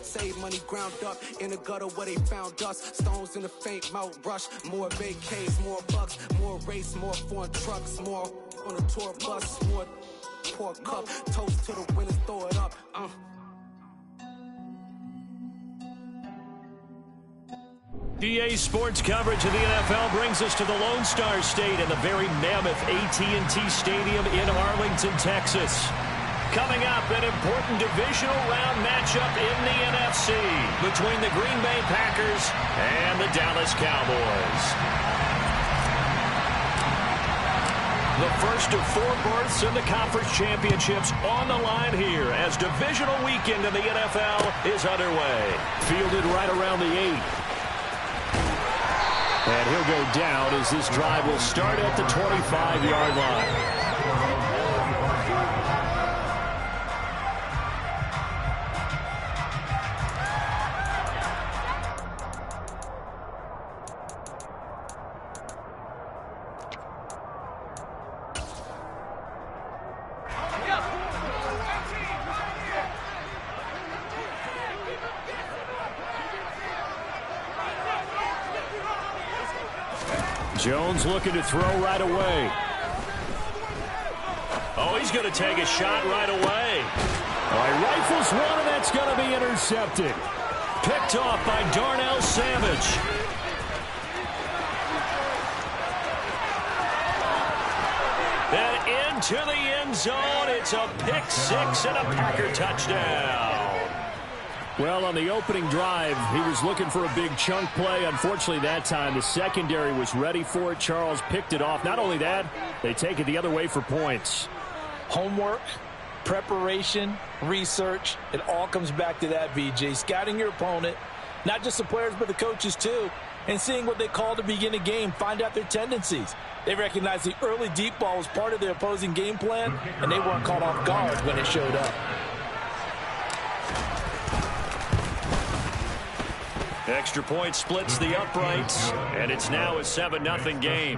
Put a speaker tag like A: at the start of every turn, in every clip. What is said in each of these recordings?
A: Save money ground up in the gutter where they found us. Stones in the faint mouth rush. More vacays, more bucks, more race, more foreign trucks, more on a tour bus, more pour cup. Toast to the winners, throw it up.
B: PA Sports coverage of the NFL brings us to the Lone Star State and the very mammoth AT&T Stadium in Arlington, Texas. Coming up, an important divisional round matchup in the NFC between the Green Bay Packers and the Dallas Cowboys. The first of 4 berths in the conference championships on the line here as divisional weekend in the NFL is underway. Fielded right around the 8. And he'll go down as this drive will start at the 25-yard line. Jones looking to throw right away. Oh, he's going to take a shot right away. Oh, he rifles one, and that's going to be intercepted. Picked off by Darnell Savage. And into the end zone. It's a pick 6 and a Packer touchdown. Well, on the opening drive, he was looking for a big chunk play. Unfortunately, that time, the secondary was ready for it. Charles picked it off. Not only that, they take it the other way for points.
C: Homework, preparation, research, it all comes back to that, BJ. Scouting your opponent, not just the players, but the coaches too, and seeing what they call to begin a game, find out their tendencies. They recognized the early deep ball was part of their opposing game plan, and they weren't caught off guard when it showed up.
B: Extra point splits the uprights, and it's now a 7-0 game.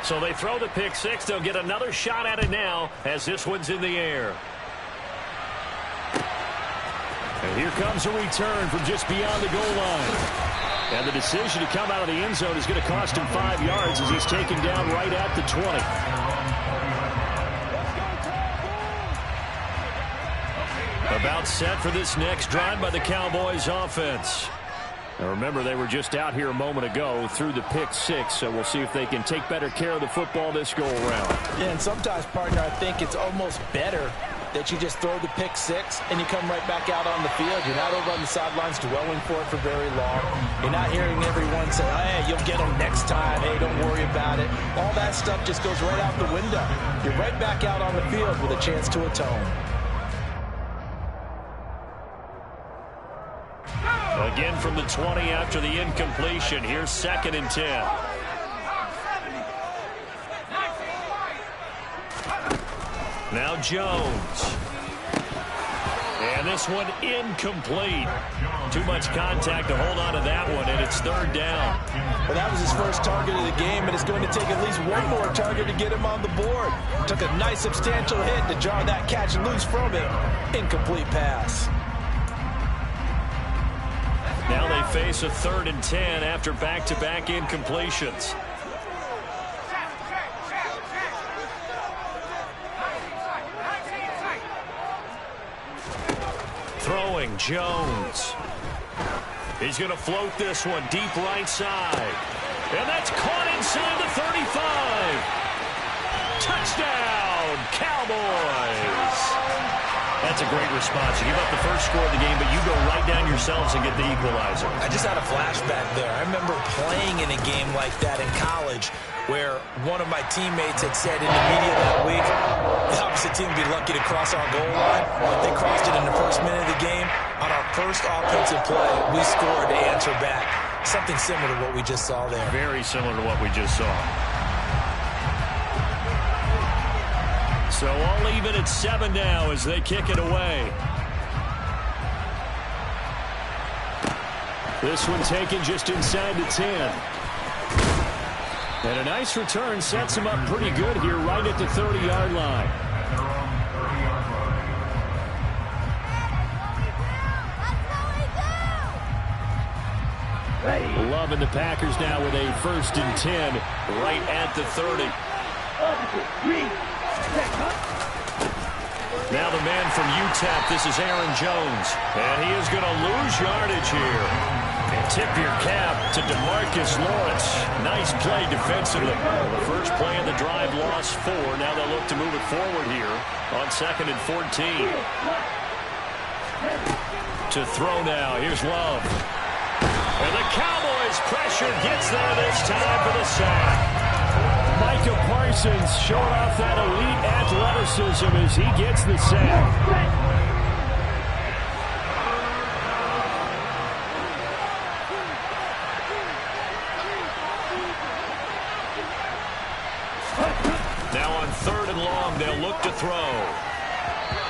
B: So they throw the pick 6. They'll get another shot at it now as this one's in the air. And here comes a return from just beyond the goal line. And the decision to come out of the end zone is going to cost him 5 yards as he's taken down right at the 20. About set for this next drive by the Cowboys offense. Now remember, they were just out here a moment ago through the pick 6, so we'll see if they can take better care of the football this go-around.
C: Yeah, and sometimes, partner, I think it's almost better that you just throw the pick 6 and you come right back out on the field. You're not over on the sidelines dwelling for it for very long. You're not hearing everyone say, hey, you'll get them next time. Hey, don't worry about it. All that stuff just goes right out the window. You're right back out on the field with a chance to atone.
B: Again from the 20 after the incompletion. Here's 2nd and 10. Now Jones. And this one incomplete. Too much contact to hold on to that one, and it's 3rd down.
C: Well, that was his first target of the game, and it's going to take at least one more target to get him on the board. Took a nice substantial hit to jar that catch loose from him. Incomplete pass.
B: Now they face a 3rd and 10 after back-to-back incompletions. Throwing Jones. He's going to float this one deep right side. And that's caught inside the 35. Touchdown, Cowboys. That's a great response. You give up the first score of the game, but you go right down yourselves and get the equalizer.
C: I just had a flashback there. I remember playing in a game like that in college where one of my teammates had said in the media that week, the opposite team would be lucky to cross our goal line. They crossed it in the first minute of the game. On our first offensive play, we scored to answer back. Something similar to what we just saw there.
B: Very similar to what we just saw. So all even at 7 now as they kick it away. This one taken just inside the 10. And a nice return sets him up pretty good here right at the 30-yard line. Loving the Packers now with a 1st and 10 right at the 30. Now the man from UTEP, this is Aaron Jones. And he is going to lose yardage here. And tip your cap to DeMarcus Lawrence. Nice play defensively. The first play of the drive lost 4. Now they'll look to move it forward here on 2nd and 14. To throw now. Here's Love. And the Cowboys pressure gets there this time for the sack. Micah Parsons showing off that elite athleticism as he gets the sack. Now on 3rd and long, they'll look to throw.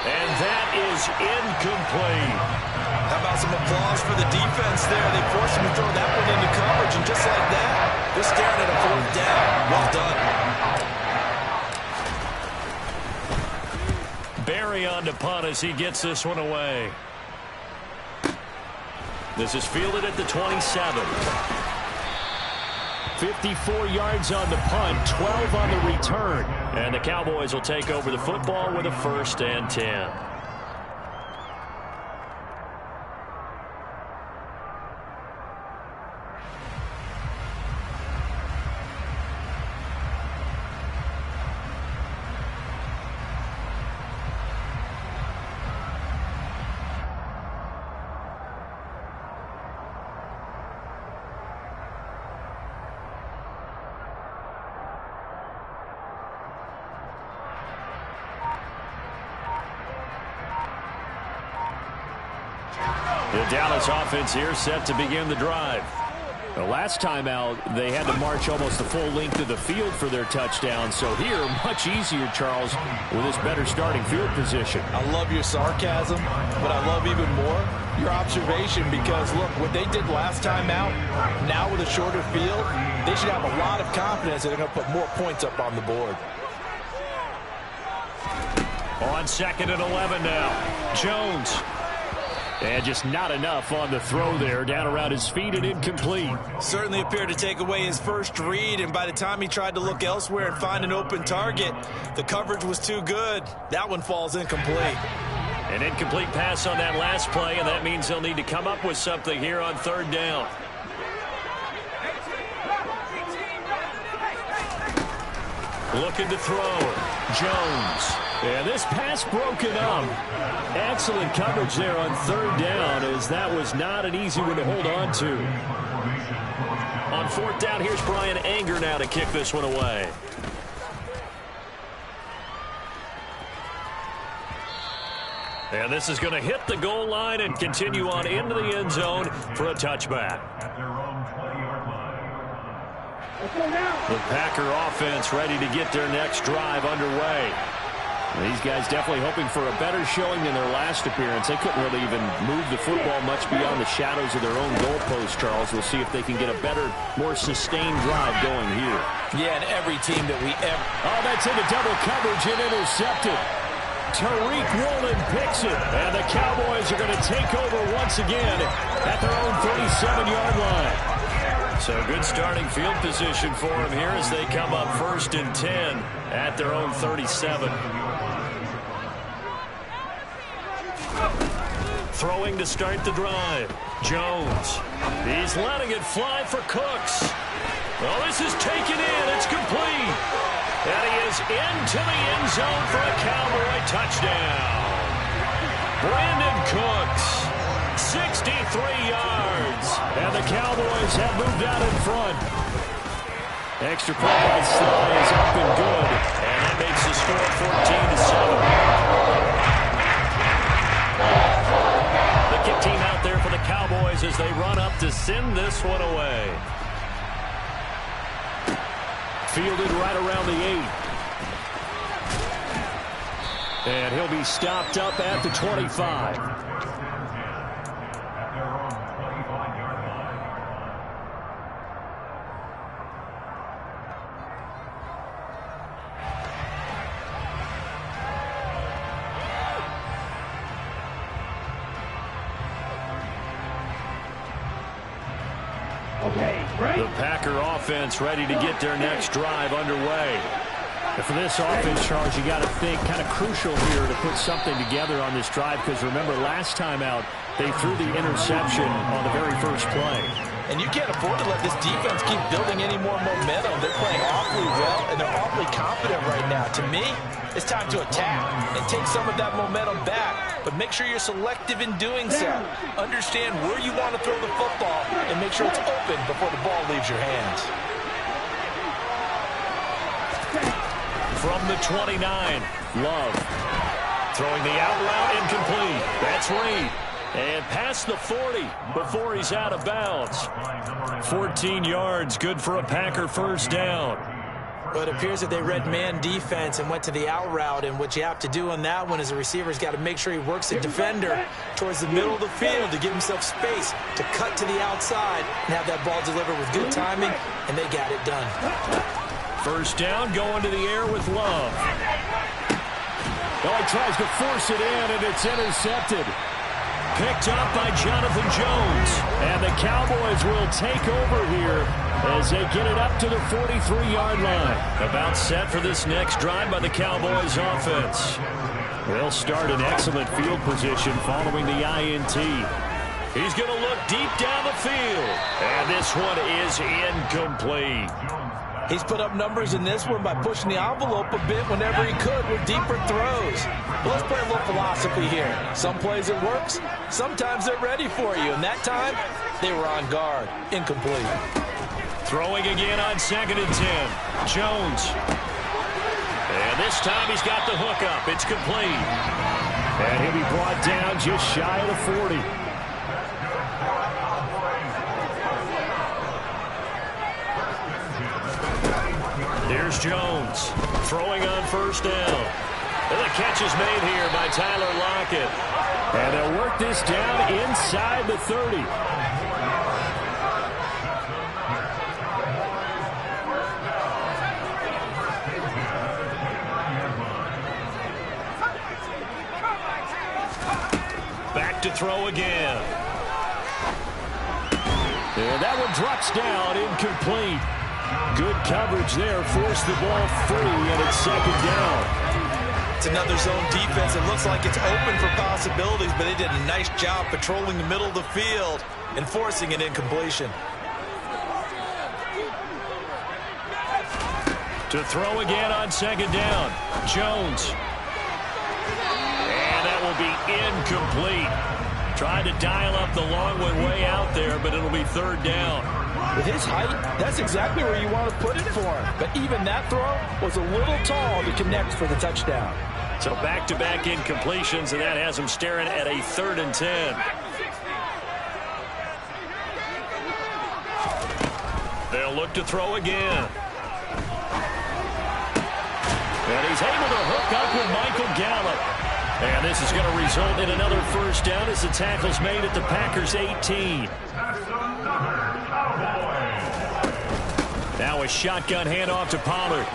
B: And that is incomplete.
C: How about some applause for the defense there? They forced him to throw that one into coverage, and just like that, they're staring at a 4th down. Well done.
B: Barry on to punt as he gets this one away. This is fielded at the 27. 54 yards on the punt, 12 on the return. And the Cowboys will take over the football with a 1st and 10. The Dallas offense here set to begin the drive. The last time out, they had to march almost the full length of the field for their touchdown. So here, much easier, Charles, with this better starting field position.
C: I love your sarcasm, but I love even more your observation because, look, what they did last time out, now with a shorter field, they should have a lot of confidence that they're going to put more points up on the board.
B: On 2nd and 11 now, Jones. And just not enough on the throw there. Down around his feet and incomplete.
C: Certainly appeared to take away his first read, and by the time he tried to look elsewhere and find an open target, the coverage was too good. That one falls incomplete.
B: An incomplete pass on that last play, and that means they'll need to come up with something here on 3rd down. Looking to throw. Jones. And this pass broken up. Excellent coverage there on 3rd down, as that was not an easy one to hold on to. On 4th down, here's Brian Anger now to kick this one away. And this is going to hit the goal line and continue on into the end zone for a touchback. The Packer offense ready to get their next drive underway. These guys definitely hoping for a better showing than their last appearance. They couldn't really even move the football much beyond the shadows of their own goalpost, Charles. We'll see if they can get a better, more sustained drive going here.
C: Yeah, and every team that we ever...
B: Oh, that's into double coverage and intercepted. Tariq Woolen picks it, and the Cowboys are going to take over once again at their own 37-yard line. So good starting field position for them here as they come up 1st and 10 at their own 37. Throwing to start the drive. Jones. He's letting it fly for Cooks. Well, this is taken in. It's complete. And he is into the end zone for a Cowboy touchdown. Brandon Cooks. 63 yards. And the Cowboys have moved out in front. Extra point by Sly is up and good. And that makes the score 14-7. The kick team out there for the Cowboys as they run up to send this one away. Fielded right around the 8. And he'll be stopped up at the 25. The Packer offense ready to get their next drive underway.
C: And for this offense, Charles, you got to think kind of crucial here to put something together on this drive, because remember last time out they threw the interception on the very first play.
D: And you can't afford to let this defense keep building any more momentum. They're playing awfully well, and they're awfully confident right now. To me, it's time to attack and take some of that momentum back. But make sure you're selective in doing so. Understand where you want to throw the football and make sure it's open before the ball leaves your hands.
B: From the 29, Love. Throwing the out route incomplete. That's Reed. And past the 40 before he's out of bounds. 14 yards, good for a Packer first down.
D: But it appears that they read man defense and went to the out route, and what you have to do on that one is the receiver's got to make sure he works the defender towards the middle of the field to give himself space to cut to the outside and have that ball delivered with good timing, and they got it done.
B: First down, going to the air with Love.
C: Well, he tries to force it in, and it's intercepted.
B: Picked up by Jonathan Jones. And the Cowboys will take over here as they get it up to the 43-yard line. About set for this next drive by the Cowboys offense. They'll start in excellent field position following the INT. He's going to look deep down the field. And this one is incomplete.
D: He's put up numbers in this one by pushing the envelope a bit whenever he could with deeper throws. But let's play a little philosophy here. Some plays it works, sometimes they're ready for you. And that time, they were on guard. Incomplete.
B: Throwing again on 2nd and 10. Jones. And this time he's got the hook up. It's complete.
C: And he'll be brought down just shy of the 40.
B: Here's Jones throwing on first down. And the catch is made here by Tyler Lockett.
C: And they'll work this down inside the 30.
B: Back to throw again.
C: And that one drops down, incomplete. Good coverage there, forced the ball free, and it's 2nd down.
D: It's another zone defense. It looks like it's open for possibilities, but they did a nice job patrolling the middle of the field and forcing an incompletion.
B: To throw again on 2nd down. Jones. And that will be incomplete. Tried to dial up the long one way out there, but it'll be 3rd down.
D: With his height, that's exactly where you want to put it for him. But even that throw was a little tall to connect for the touchdown.
B: So back-to-back incompletions, and that has him staring at a 3rd and 10. They'll look to throw again. And he's able to hook up with Michael Gallup. And this is going to result in another first down as the tackle's made at the Packers' 18. Now a shotgun handoff to Pollard.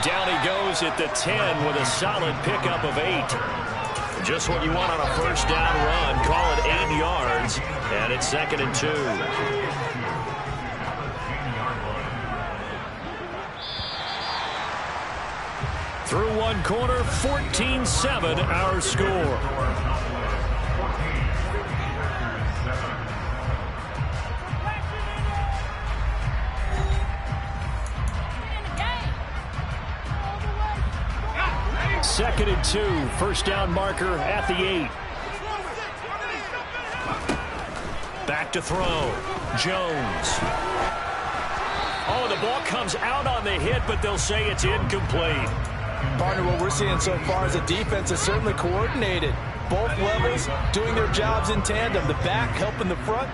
B: Down he goes at the 10 with a solid pickup of 8. Just what you want on a first down run. Call it 8 yards. And it's 2nd and 2. Through one quarter, 14-7 our score. Second and 2, first down marker at the 8. Back to throw. Jones. Oh, the ball comes out on the hit, but they'll say it's incomplete.
D: Partner, what we're seeing so far is the defense is certainly coordinated. Both levels doing their jobs in tandem. The back helping the front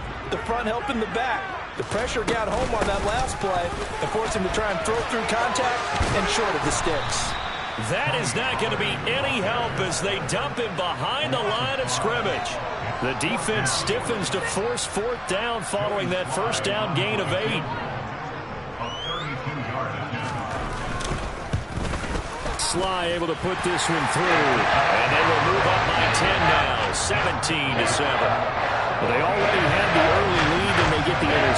D: helping the back. The pressure got home on that last play and forced him to try and throw through contact and short of the sticks.
B: That is not going to be any help as they dump him behind the line of scrimmage. The defense stiffens to force 4th down following that first down gain of 8. Sly able to put this one through. And they will move up by 10 now, 17-7. Well, they already had the early lead in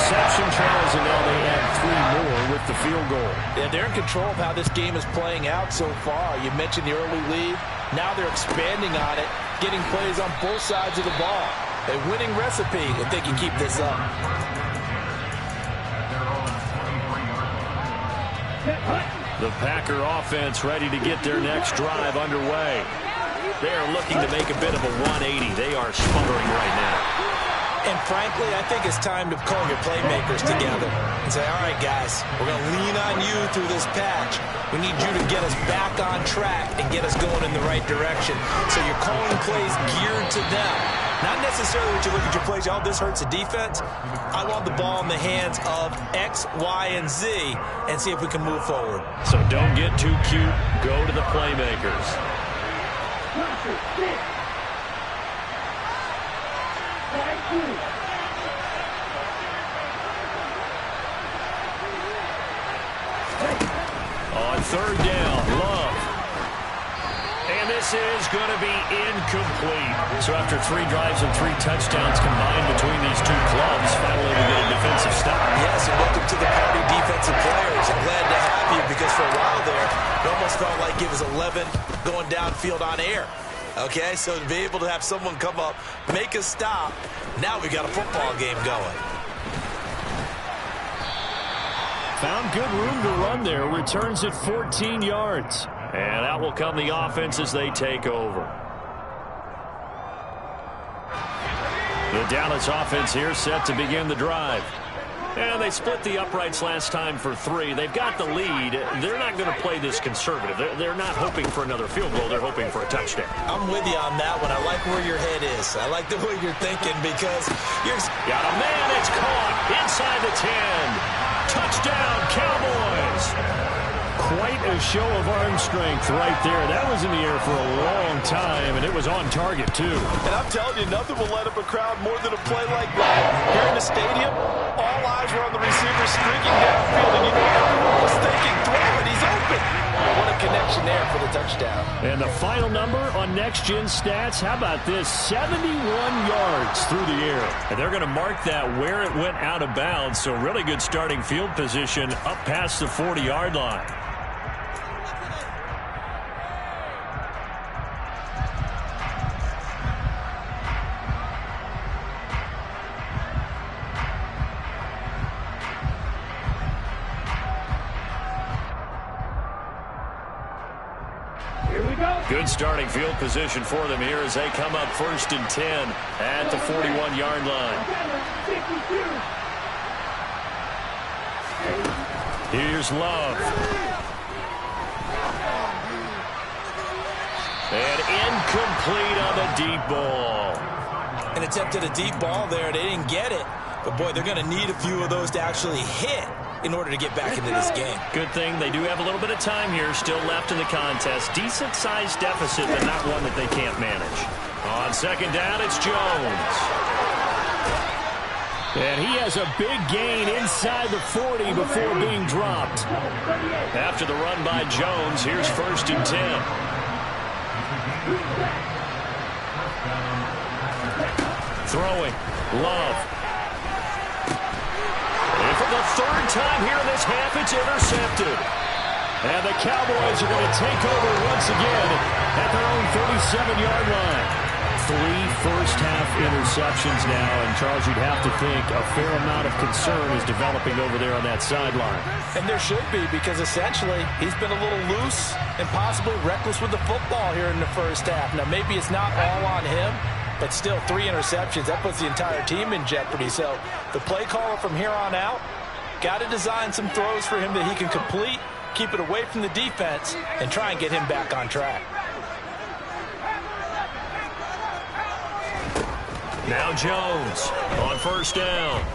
B: interception tries, and now they add 3 more with the field goal.
C: Yeah, they're in control of how this game is playing out so far. You mentioned the early lead. Now they're expanding on it, getting plays on both sides of the ball. A winning recipe if they can keep this up.
B: The Packer offense ready to get their next drive underway. They are looking to make a bit of a 180. They are sputtering right now.
C: And frankly, I think it's time to call your playmakers together and say, all right, guys, we're going to lean on you through this patch. We need you to get us back on track and get us going in the right direction. So you're calling plays geared to them. Not necessarily that you look at your plays, oh, this hurts the defense. I want the ball in the hands of X, Y, and Z and see if we can move forward.
B: So don't get too cute. Go to the playmakers. On third down, Love. And this is going to be incomplete. So after 3 drives and 3 touchdowns combined between these two clubs, finally we get a defensive stop.
C: Yes, and welcome to the party, defensive players. I'm glad to have you because for a while there, it almost felt like it was 11 going downfield on air. Okay, so to be able to have someone come up, make a stop, now we got a football game going.
B: Found good room to run there. Returns at 14 yards. And out will come the offense as they take over. The Dallas offense here set to begin the drive. And they split the uprights last time for 3. They've got the lead. They're not going to play this conservative. They're not hoping for another field goal. They're hoping for a touchdown.
C: I'm with you on that one. I like where your head is. I like the way you're thinking because you're...
B: Got a man. It's caught inside the 10. Touchdown, Cowboys. Quite a show of arm strength right there. That was in the air for a long time, and it was on target, too.
C: And I'm telling you, nothing will light up a crowd more than a play like that. Here in the stadium, all eyes were on the receiver streaking downfield, and you know everyone was thinking, throw it, he's open. But what a connection there for the touchdown.
B: And the final number on Next Gen Stats, how about this? 71 yards through the air. And they're going to mark that where it went out of bounds, so really good starting field position up past the 40-yard line. Good starting field position for them here as they come up 1st and 10 at the 41-yard line. Here's Love. And incomplete on the deep ball.
C: An attempt at a deep ball there. They didn't get it. But, boy, they're going to need a few of those to actually hit in order to get back into this game.
B: Good thing they do have a little bit of time here still left in the contest. Decent-sized deficit, but not one that they can't manage. On 2nd down, it's Jones. And he has a big gain inside the 40 before being dropped. After the run by Jones, here's 1st and 10. Throwing. Love. And for the 3rd time here in this half, it's intercepted. And the Cowboys are going to take over once again at their own 37-yard line. 3 first-half interceptions now, and Charles, you'd have to think a fair amount of concern is developing over there on that sideline.
C: And there should be, because essentially he's been a little loose and possibly reckless with the football here in the first half. Now, maybe it's not all on him, but still 3 interceptions. That puts the entire team in jeopardy. So the play caller from here on out got to design some throws for him that he can complete, keep it away from the defense, and try and get him back on track.
B: Now Jones on 1st down.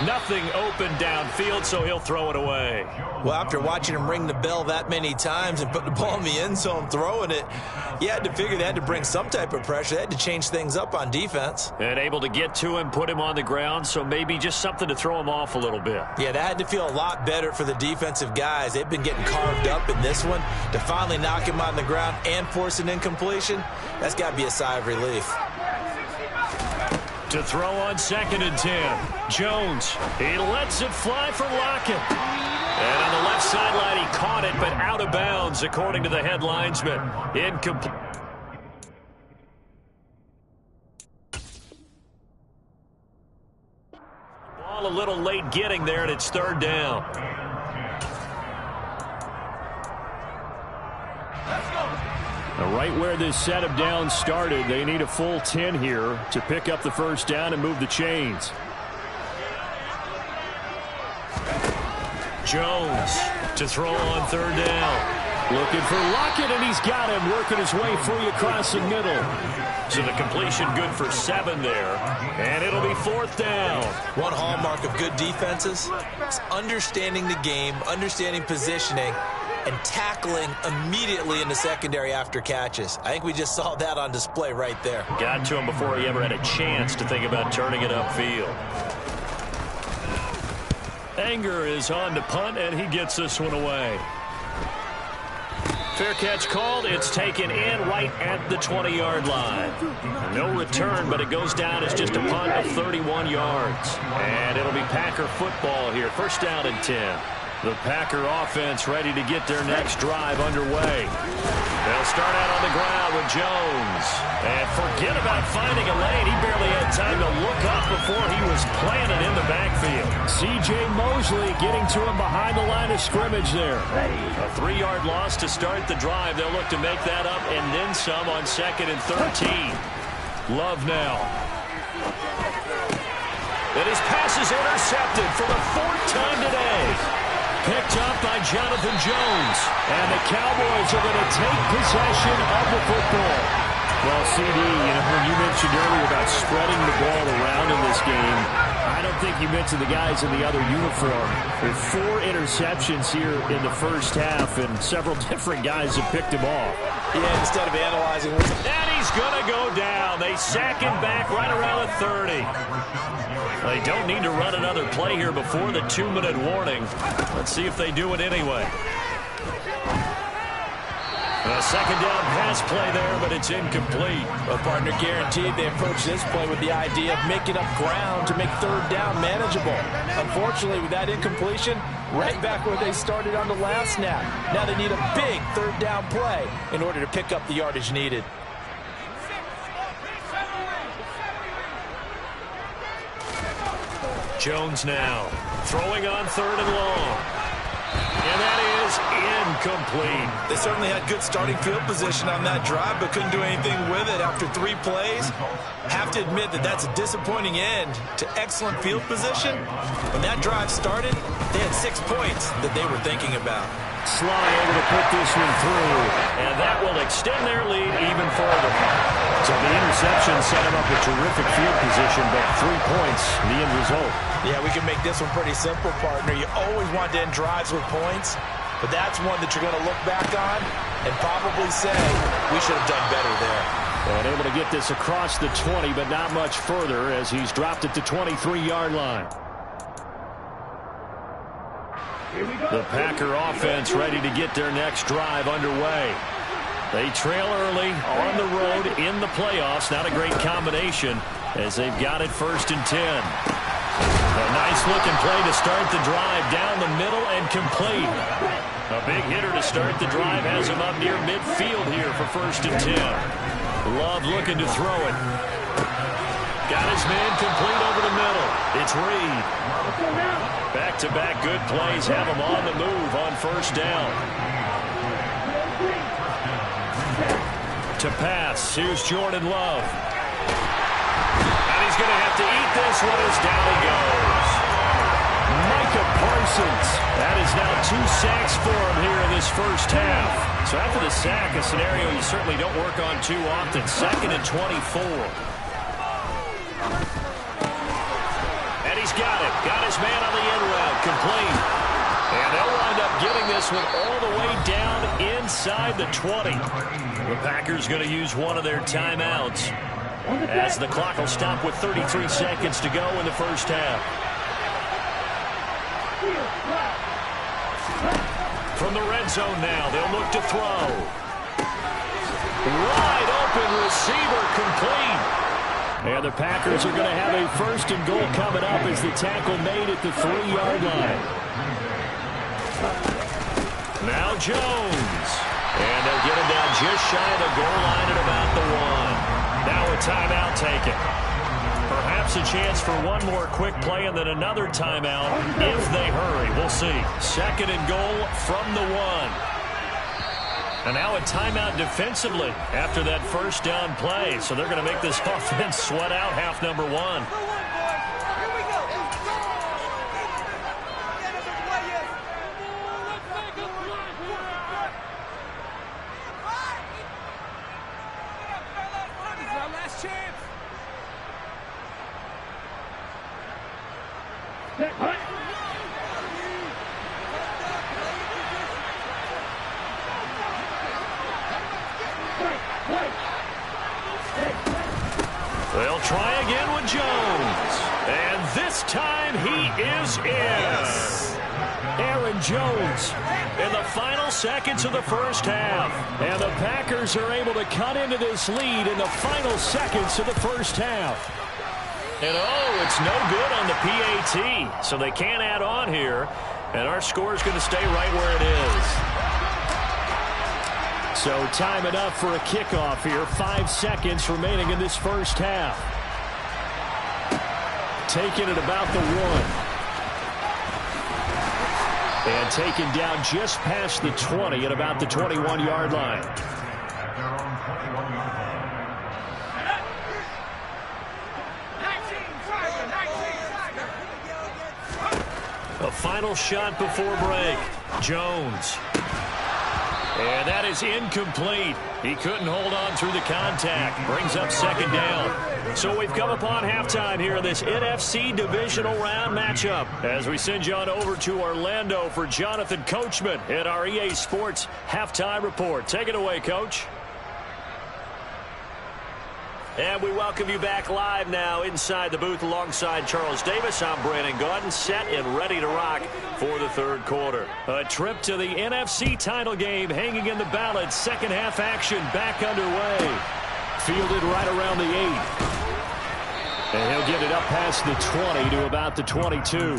B: Nothing open downfield, so he'll throw it away.
C: Well, after watching him ring the bell that many times and put the ball in the end zone throwing it, you had to figure they had to bring some type of pressure. They had to change things up on defense.
B: And able to get to him, put him on the ground, so maybe just something to throw him off a little bit.
C: Yeah, that had to feel a lot better for the defensive guys. They've been getting carved up in this one. To finally knock him on the ground and force an incompletion, that's got to be a sigh of relief.
B: To To throw on 2nd and 10. Jones, he lets it fly for Lockett. And on the left sideline, he caught it, but out of bounds, according to the headlinesman. Incomplete. Ball a little late getting there, and it's 3rd down. Now, right where this set of downs started, they need a full 10 here to pick up the 1st down and move the chains. Jones to throw on 3rd down. Looking for Lockett, and he's got him, working his way free across the middle. So the completion good for 7 there, and it'll be 4th down.
C: One hallmark of good defenses is understanding the game, understanding positioning, and tackling immediately in the secondary after catches. I think we just saw that on display right there.
B: Got to him before he ever had a chance to think about turning it upfield. Anger is on to punt, and he gets this one away. Fair catch called. It's taken in right at the 20-yard line. No return, but it goes down as just a punt of 31 yards. And it'll be Packer football here. 1st down and 10. The Packer offense ready to get their next drive underway. They'll start out on the ground with Jones. And forget about finding a lane. He barely had time to look up before he was planted in the backfield. C.J. Mosley getting to him behind the line of scrimmage there. A 3-yard loss to start the drive. They'll look to make that up and then some on 2nd and 13. Love now. And his pass is intercepted for the 4th time today. Picked up by Jonathan Jones. And the Cowboys are going to take possession of the football. Well, CD, when you mentioned earlier about spreading the ball around in this game, I don't think you mentioned the guys in the other uniform. There's 4 interceptions here in the 1st half, and several different guys have picked them off.
C: Yeah, instead of analyzing.
B: And he's going to go down. They sack him back right around the 30. They don't need to run another play here before the 2-minute warning. Let's see if they do it anyway. A 2nd down pass play there, but it's incomplete.
C: Well, partner, guaranteed they approach this play with the idea of making up ground to make 3rd down manageable. Unfortunately, with that incompletion, right back where they started on the last snap. Now they need a big 3rd down play in order to pick up the yardage needed.
B: Jones now throwing on 3rd and long. And that is incomplete.
C: They certainly had good starting field position on that drive, but couldn't do anything with it after 3 plays. Have to admit that that's a disappointing end to excellent field position. When that drive started, they had 6 points that they were thinking about.
B: Sly able to put this one through, and that will extend their lead even further. So the interception set him up with terrific field position, but 3 points, the end result.
C: Yeah, we can make this one pretty simple, partner. You always want to end drives with points, but that's one that you're going to look back on and probably say, we should have done better there.
B: And able to get this across the 20, but not much further as he's dropped it to 23-yard line. The Packer offense ready to get their next drive underway. They trail early on the road in the playoffs. Not a great combination as they've got it 1st and 10. A nice-looking play to start the drive down the middle and complete. A big hitter to start the drive has him up near midfield here for 1st and 10. Love looking to throw it. Got his man complete over the middle. It's Reed. Back-to-back good plays have him on the move on 1st down. To pass, here's Jordan Love. And he's going to have to eat this one as down he goes. Micah Parsons. That is now 2 sacks for him here in this 1st half. So after the sack, a scenario you certainly don't work on too often. 2nd and 24. And he's got it. Got his man on the end route. Complete. And they'll wind up getting this one all the way down inside the 20. The Packers going to use one of their timeouts as the clock will stop with 33 seconds to go in the 1st half. From the red zone now, they'll look to throw. Wide open receiver complete. And the Packers are going to have a 1st and goal coming up as the tackle made at the 3-yard line. Now Jones. And they'll get him down just shy of the goal line at about the 1. Now a timeout taken. Perhaps a chance for one more quick play and then another timeout if they hurry. We'll see. 2nd and goal from the 1. And now a timeout defensively after that 1st down play. So they're going to make this offense sweat out half number 1. They'll try again with Jones. And this time he is in. Aaron Jones in the final seconds of the 1st half. And the Packers are able to cut into this lead in the final seconds of the 1st half. And oh, it's no good on the PAT. So they can't add on here. And our score is going to stay right where it is. So time enough for a kickoff here. 5 seconds remaining in this 1st half. Taken at about the 1. And taken down just past the 20 at about the 21-yard line. A final shot before break. Jones. And that is incomplete. He couldn't hold on through the contact. Brings up 2nd down. So we've come upon halftime here in this NFC divisional round matchup. As we send you on over to Orlando for Jonathan Coachman at our EA Sports Halftime Report. Take it away, Coach. And we welcome you back live now inside the booth alongside Charles Davis. I'm Brandon Gaudin, set and ready to rock for the 3rd quarter. A trip to the NFC title game hanging in the balance. 2nd half action back underway. Fielded right around the 8. And he'll get it up past the 20 to about the 22.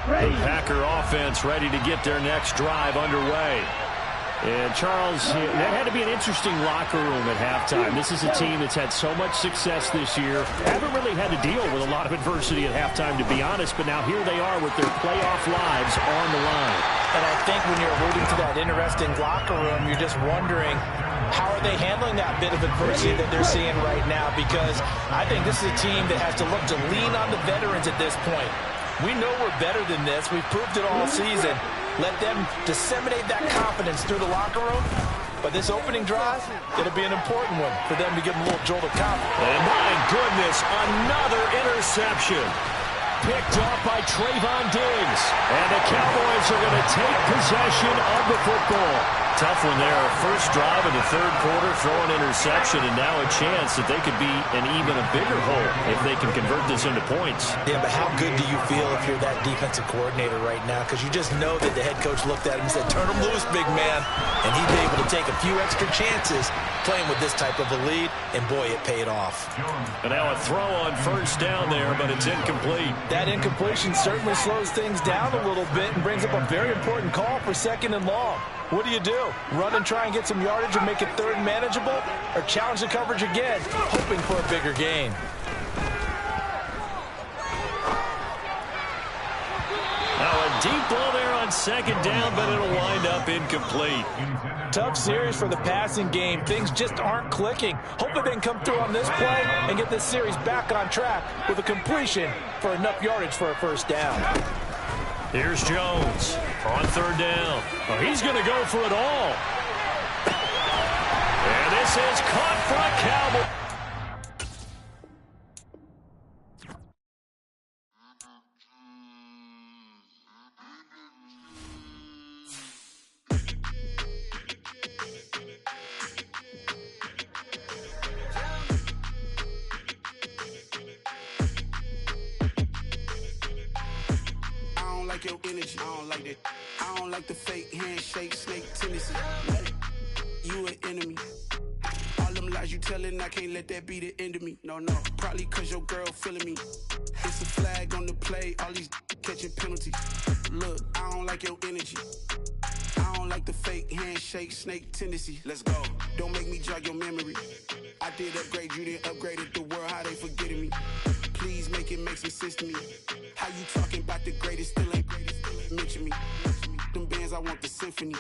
B: The Packer offense ready to get their next drive underway. And Charles, that had to be an interesting locker room at halftime. This is a team that's had so much success this year. Haven't really had to deal with a lot of adversity at halftime, to be honest. But now here they are with their playoff lives on the line.
C: And I think when you're alluding to that interesting locker room, you're just wondering, how are they handling that bit of adversity that they're seeing right now? Because I think this is a team that has to look to lean on the veterans at this point. We know we're better than this. We've proved it all season. Let them disseminate that confidence through the locker room. But this opening drive, it'll be an important one for them to give them a little jolt of confidence.
B: And my goodness, another interception. Picked off by Trayvon Diggs. And the Cowboys are going to take possession of the football. Tough one there. First drive of the 3rd quarter, throw an interception, and now a chance that they could be in even a bigger hole if they can convert this into points.
C: Yeah, but how good do you feel if you're that defensive coordinator right now? Because you just know that the head coach looked at him and said, turn him loose, big man. And he'd be able to take a few extra chances playing with this type of a lead, and boy, it paid off.
B: And now a throw on 1st down there, but it's incomplete.
C: That incompletion certainly slows things down a little bit and brings up a very important call for 2nd and long. What do? Run and try and get some yardage and make it 3rd manageable? Or challenge the coverage again, hoping for a bigger gain?
B: Now a deep ball there on 2nd down, but it'll wind up incomplete.
C: Tough series for the passing game. Things just aren't clicking. Hopefully they can come through on this play and get this series back on track with a completion for enough yardage for a 1st down.
B: Here's Jones on 3rd down. Oh, he's going to go for it all. And this is caught for a Cowboy.
A: like your energy. I don't like that. I don't like the fake handshake, snake tendency. You an enemy. All them lies you telling, I can't let that be the end of me. No, probably cause your girl feeling me. It's a flag on the play, all these catching penalties. Look, I don't like your energy. I don't like the fake handshake, snake tendency. Let's go. Don't make me jog your memory. I did upgrade, you didn't upgrade it. The world, how they forgetting me. Please make it make some sense to me. How you talking about the greatest, still ain't greatest, mention me. Them bands, I want the symphony.